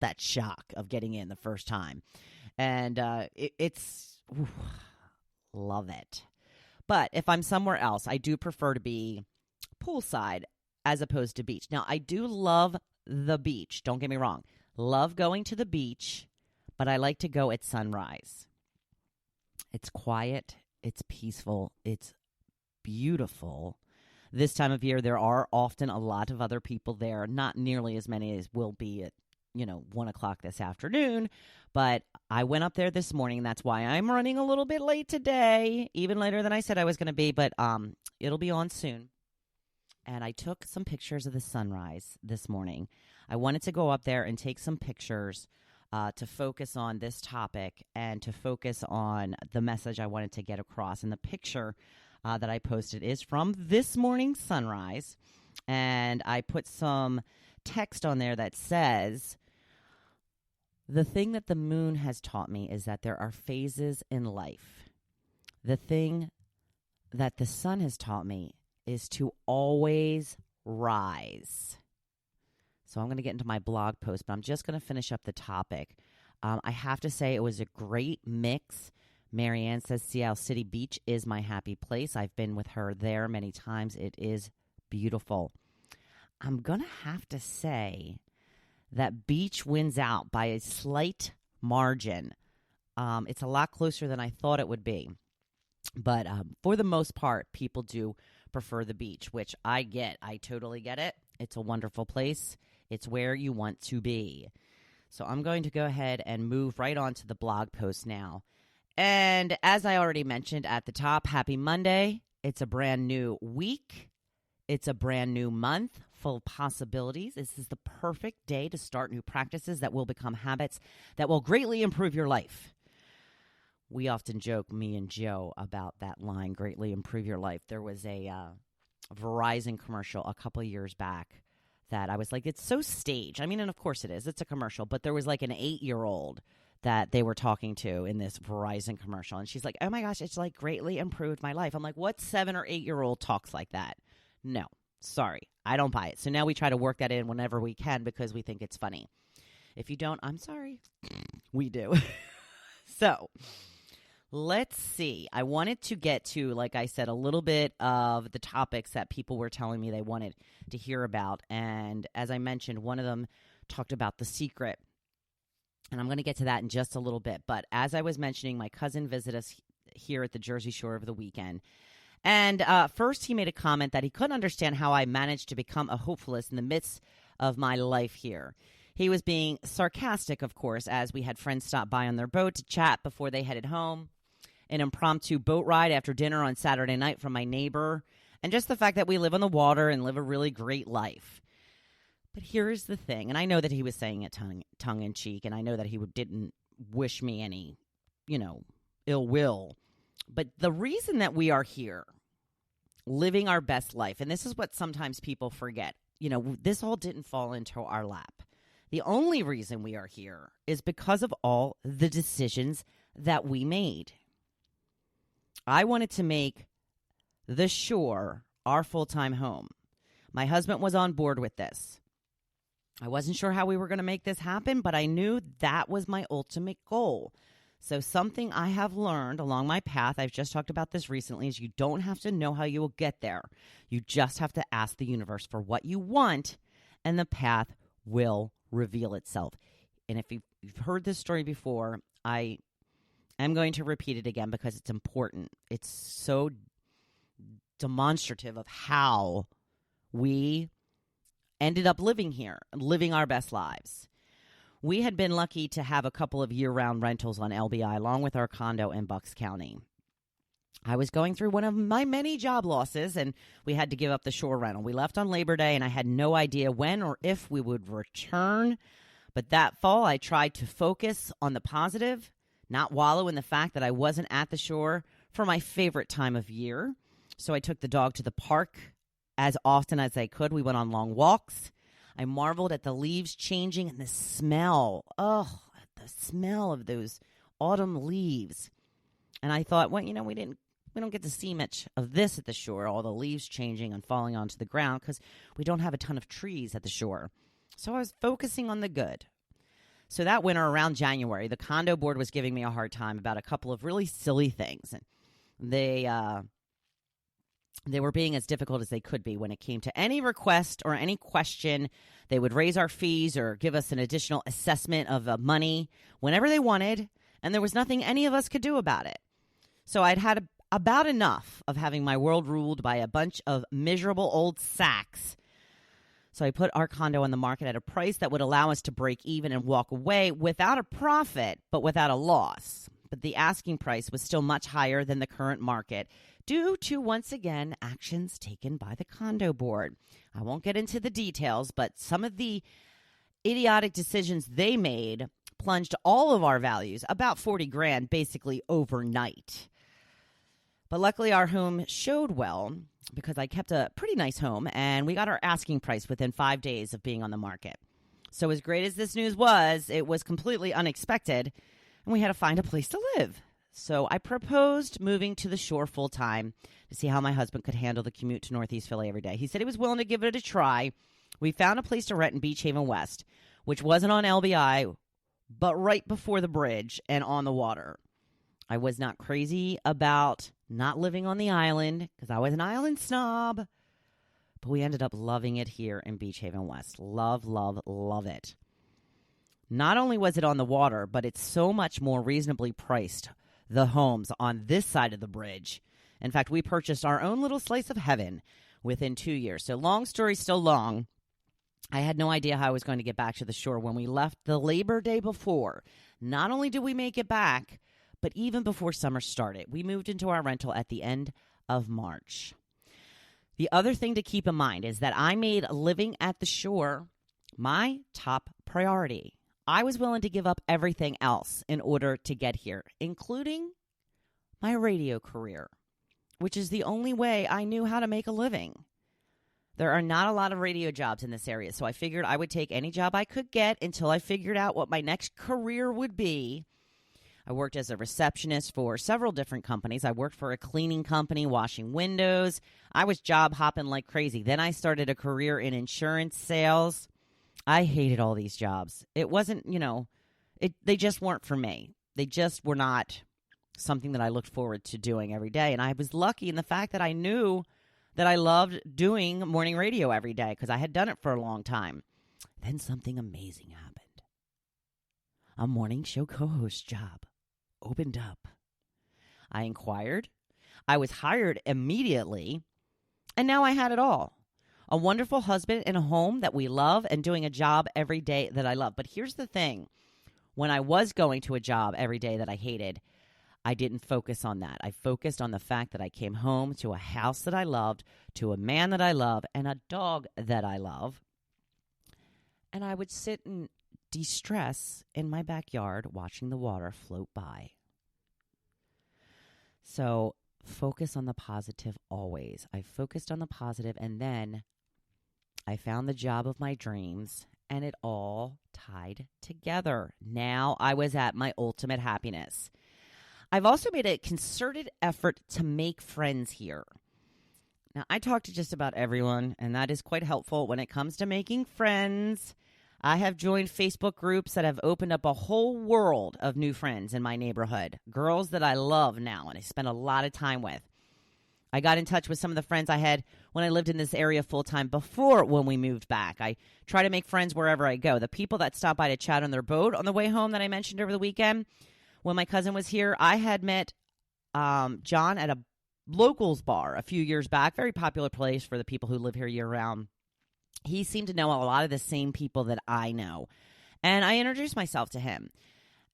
that shock of getting in the first time. And love it. But if I'm somewhere else, I do prefer to be poolside as opposed to beach. Now, I do love the beach. Don't get me wrong. Love going to the beach, but I like to go at sunrise. It's quiet. It's peaceful. It's beautiful. This time of year, there are often a lot of other people there. Not nearly as many as will be at 1 o'clock this afternoon. But I went up there this morning. That's why I'm running a little bit late today, even later than I said I was going to be. But it'll be on soon. And I took some pictures of the sunrise this morning. I wanted to go up there and take some pictures to focus on this topic and to focus on the message I wanted to get across. And the picture that I posted is from this morning's sunrise. And I put some text on there that says, the thing that the moon has taught me is that there are phases in life. The thing that the sun has taught me is to always rise. So I'm going to get into my blog post, but I'm just going to finish up the topic. I have to say it was a great mix. Marianne says Seattle City Beach is my happy place. I've been with her there many times. It is beautiful. I'm going to have to say that beach wins out by a slight margin. It's a lot closer than I thought it would be. But for the most part, people do prefer the beach, which I get. I totally get it. It's a wonderful place. It's where you want to be. So I'm going to go ahead and move right on to the blog post now. And as I already mentioned at the top, happy Monday. It's a brand new week. It's a brand new month full of possibilities. This is the perfect day to start new practices that will become habits that will greatly improve your life. We often joke, me and Joe, about that line, greatly improve your life. There was a Verizon commercial a couple of years back that I was like, it's so staged. I mean, and of course it is. It's a commercial. But there was like an 8-year-old that they were talking to in this Verizon commercial. And she's like, oh my gosh, it's like greatly improved my life. I'm like, what 7 or 8-year-old talks like that? No, sorry, I don't buy it. So now we try to work that in whenever we can because we think it's funny. If you don't, I'm sorry. We do. So let's see. I wanted to get to, like I said, a little bit of the topics that people were telling me they wanted to hear about. And as I mentioned, one of them talked about The Secret. And I'm going to get to that in just a little bit. But as I was mentioning, my cousin visited us here at the Jersey Shore over the weekend. And first he made a comment that he couldn't understand how I managed to become a hopefulist in the midst of my life here. He was being sarcastic, of course, as we had friends stop by on their boat to chat before they headed home. An impromptu boat ride after dinner on Saturday night from my neighbor. And just the fact that we live on the water and live a really great life. But here's the thing, and I know that he was saying it tongue in cheek, and I know that he didn't wish me any, ill will. But the reason that we are here, living our best life, and this is what sometimes people forget, this all didn't fall into our lap. The only reason we are here is because of all the decisions that we made. I wanted to make the shore our full-time home. My husband was on board with this. I wasn't sure how we were going to make this happen, but I knew that was my ultimate goal. So something I have learned along my path, I've just talked about this recently, is you don't have to know how you will get there. You just have to ask the universe for what you want, and the path will reveal itself. And if you've heard this story before, I am going to repeat it again because it's important. It's so demonstrative of how we ended up living here, living our best lives. We had been lucky to have a couple of year-round rentals on LBI, along with our condo in Bucks County. I was going through one of my many job losses, and we had to give up the shore rental. We left on Labor Day, and I had no idea when or if we would return. But that fall, I tried to focus on the positive, not wallow in the fact that I wasn't at the shore for my favorite time of year. So I took the dog to the park as often as I could. We went on long walks. I marveled at the leaves changing and the smell. Oh, the smell of those autumn leaves. And I thought, well, we don't get to see much of this at the shore, all the leaves changing and falling onto the ground because we don't have a ton of trees at the shore. So I was focusing on the good. So that winter around January, the condo board was giving me a hard time about a couple of really silly things. And they were being as difficult as they could be when it came to any request or any question. They would raise our fees or give us an additional assessment of money whenever they wanted, and there was nothing any of us could do about it. So I'd had about enough of having my world ruled by a bunch of miserable old sacks. So I put our condo on the market at a price that would allow us to break even and walk away without a profit, but without a loss. But the asking price was still much higher than the current market due to, once again, actions taken by the condo board. I won't get into the details, but some of the idiotic decisions they made plunged all of our values, about 40 grand, basically overnight. But luckily our home showed well because I kept a pretty nice home, and we got our asking price within 5 days of being on the market. So as great as this news was, it was completely unexpected, and we had to find a place to live. So I proposed moving to the shore full time to see how my husband could handle the commute to Northeast Philly every day. He said he was willing to give it a try. We found a place to rent in Beach Haven West, which wasn't on LBI, but right before the bridge and on the water. I was not crazy about not living on the island because I was an island snob, but we ended up loving it here in Beach Haven West. Love, love, love it. Not only was it on the water, but it's so much more reasonably priced, the homes on this side of the bridge. In fact, we purchased our own little slice of heaven within 2 years. So long story still long, I had no idea how I was going to get back to the shore when we left the Labor Day before. Not only did we make it back, but even before summer started, we moved into our rental at the end of March. The other thing to keep in mind is that I made living at the shore my top priority. I was willing to give up everything else in order to get here, including my radio career, which is the only way I knew how to make a living. There are not a lot of radio jobs in this area, so I figured I would take any job I could get until I figured out what my next career would be. I worked as a receptionist for several different companies. I worked for a cleaning company, washing windows. I was job hopping like crazy. Then I started a career in insurance sales. I hated all these jobs. It wasn't, they just weren't for me. They just were not something that I looked forward to doing every day. And I was lucky in the fact that I knew that I loved doing morning radio every day because I had done it for a long time. Then something amazing happened. A morning show co-host job opened up. I inquired. I was hired immediately. And now I had it all. A wonderful husband in a home that we love and doing a job every day that I love. But here's the thing. When I was going to a job every day that I hated, I didn't focus on that. I focused on the fact that I came home to a house that I loved, to a man that I love, and a dog that I love. And I would sit and de-stress in my backyard watching the water float by. So focus on the positive always. I focused on the positive, and then I found the job of my dreams, and it all tied together. Now I was at my ultimate happiness. I've also made a concerted effort to make friends here. Now, I talk to just about everyone, and that is quite helpful when it comes to making friends. I have joined Facebook groups that have opened up a whole world of new friends in my neighborhood, girls that I love now and I spend a lot of time with. I got in touch with some of the friends I had when I lived in this area full-time before when we moved back. I try to make friends wherever I go. The people that stop by to chat on their boat on the way home that I mentioned over the weekend, when my cousin was here, I had met John at a locals bar a few years back, very popular place for the people who live here year-round. He seemed to know a lot of the same people that I know. And I introduced myself to him.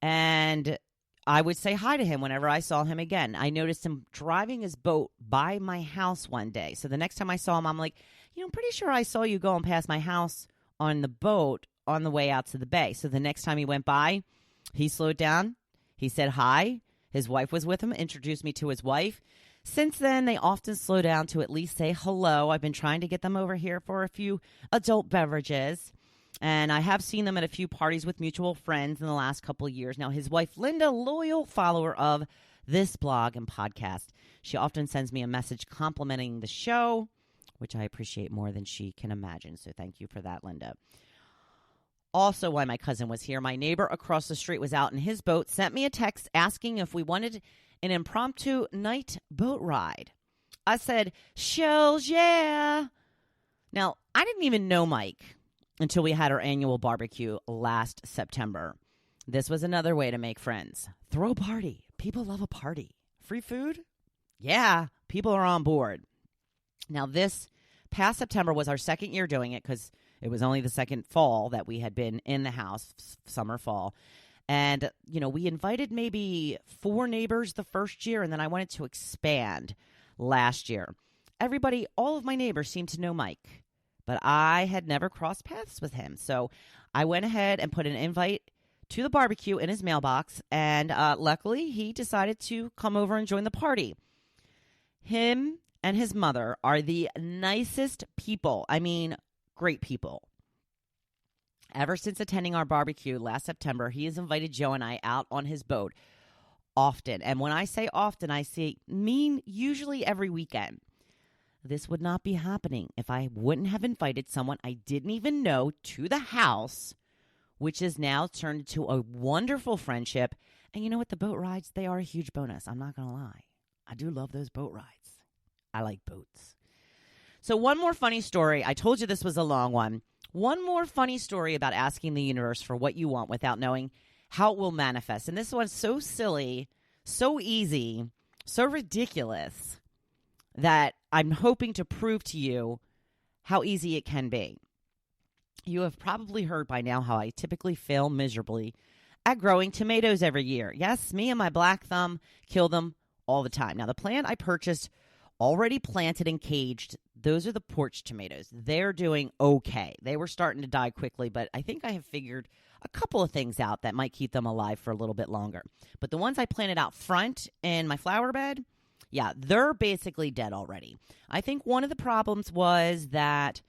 And I would say hi to him whenever I saw him again. I noticed him driving his boat by my house one day. So the next time I saw him, I'm like, I'm pretty sure I saw you going past my house on the boat on the way out to the bay. So the next time he went by, he slowed down. He said hi. His wife was with him, introduced me to his wife. Since then, they often slow down to at least say hello. I've been trying to get them over here for a few adult beverages. And I have seen them at a few parties with mutual friends in the last couple of years. Now, his wife, Linda, loyal follower of this blog and podcast. She often sends me a message complimenting the show, which I appreciate more than she can imagine. So thank you for that, Linda. Also, why my cousin was here, my neighbor across the street was out in his boat, sent me a text asking if we wanted an impromptu night boat ride. I said, shells, yeah. Now, I didn't even know Mike until we had our annual barbecue last September. This was another way to make friends. Throw a party. People love a party. Free food? Yeah, people are on board. Now, this past September was our second year doing it because it was only the second fall that we had been in the house, summer, fall. And, we invited maybe 4 neighbors the first year, and then I wanted to expand last year. Everybody, all of my neighbors seemed to know Mike, but I had never crossed paths with him. So I went ahead and put an invite to the barbecue in his mailbox, and luckily he decided to come over and join the party. Him and his mother are the nicest people. I mean, great people. Ever since attending our barbecue last September, he has invited Joe and I out on his boat often. And when I say often, I mean usually every weekend. This would not be happening if I wouldn't have invited someone I didn't even know to the house, which has now turned into a wonderful friendship. And you know what? The boat rides, they are a huge bonus. I'm not going to lie. I do love those boat rides. I like boats. So one more funny story. I told you this was a long one. One more funny story about asking the universe for what you want without knowing how it will manifest. And this one's so silly, so easy, so ridiculous that I'm hoping to prove to you how easy it can be. You have probably heard by now how I typically fail miserably at growing tomatoes every year. Yes, me and my black thumb kill them all the time. Now, the plant I purchased already planted and caged, those are the porch tomatoes. They're doing okay. They were starting to die quickly, but I think I have figured a couple of things out that might keep them alive for a little bit longer. But the ones I planted out front in my flower bed, yeah, they're basically dead already. I think one of the problems was that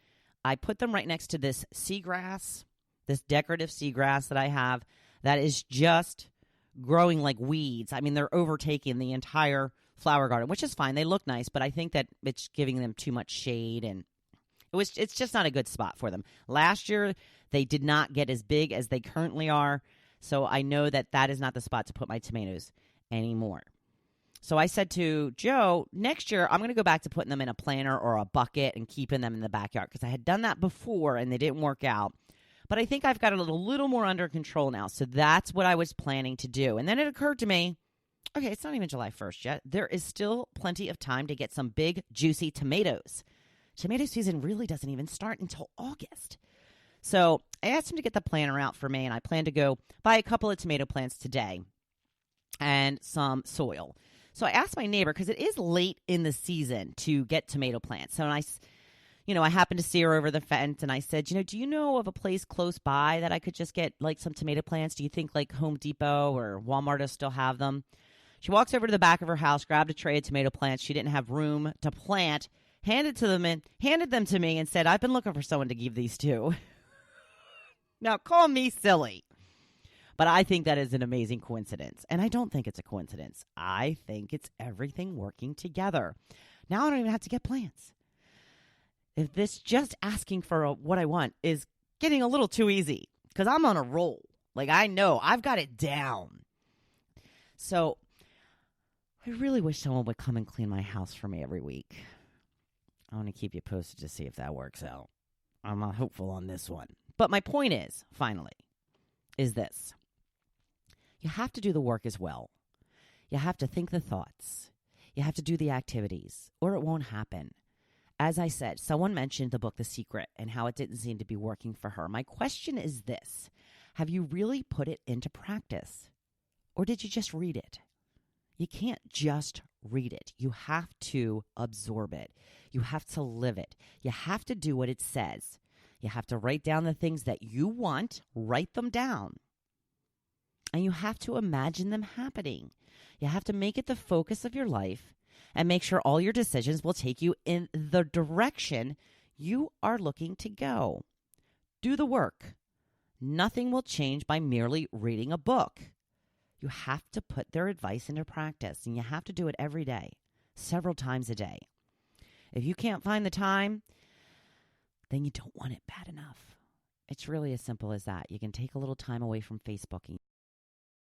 I put them right next to this seagrass, this decorative seagrass that I have that is just growing like weeds. I mean, they're overtaking the entire flower garden, which is fine. They look nice, but I think that it's giving them too much shade, and it's just not a good spot for them. Last year, they did not get as big as they currently are, so I know that that is not the spot to put my tomatoes anymore. So I said to Joe, next year, I'm going to go back to putting them in a planter or a bucket and keeping them in the backyard because I had done that before and they didn't work out. But I think I've got it a little more under control now. So that's what I was planning to do. And then it occurred to me, okay, it's not even July 1st yet. There is still plenty of time to get some big, juicy tomatoes. Tomato season really doesn't even start until August. So I asked him to get the planter out for me, and I plan to go buy a couple of tomato plants today and some soil. So I asked my neighbor, because it is late in the season to get tomato plants. So I happened to see her over the fence, and I said, do you know of a place close by that I could just get like some tomato plants? Do you think like Home Depot or Walmart will still have them? She walks over to the back of her house, grabbed a tray of tomato plants she didn't have room to plant, handed them to me, and said, I've been looking for someone to give these to. Now, call me silly, but I think that is an amazing coincidence. And I don't think it's a coincidence. I think it's everything working together. Now I don't even have to get plants. If this just asking for what I want is getting a little too easy, because I'm on a roll. Like, I know I've got it down. So I really wish someone would come and clean my house for me every week. I want to keep you posted to see if that works out. I'm not hopeful on this one. But my point is, finally, is this. You have to do the work as well. You have to think the thoughts. You have to do the activities, or it won't happen. As I said, someone mentioned the book The Secret and how it didn't seem to be working for her. My question is this. Have you really put it into practice? Or did you just read it? You can't just read it. You have to absorb it. You have to live it. You have to do what it says. You have to write down the things that you want, write them down. And you have to imagine them happening. You have to make it the focus of your life and make sure all your decisions will take you in the direction you are looking to go. Do the work. Nothing will change by merely reading a book. You have to put their advice into practice, and you have to do it every day, several times a day. If you can't find the time, then you don't want it bad enough. It's really as simple as that. You can take a little time away from Facebooking.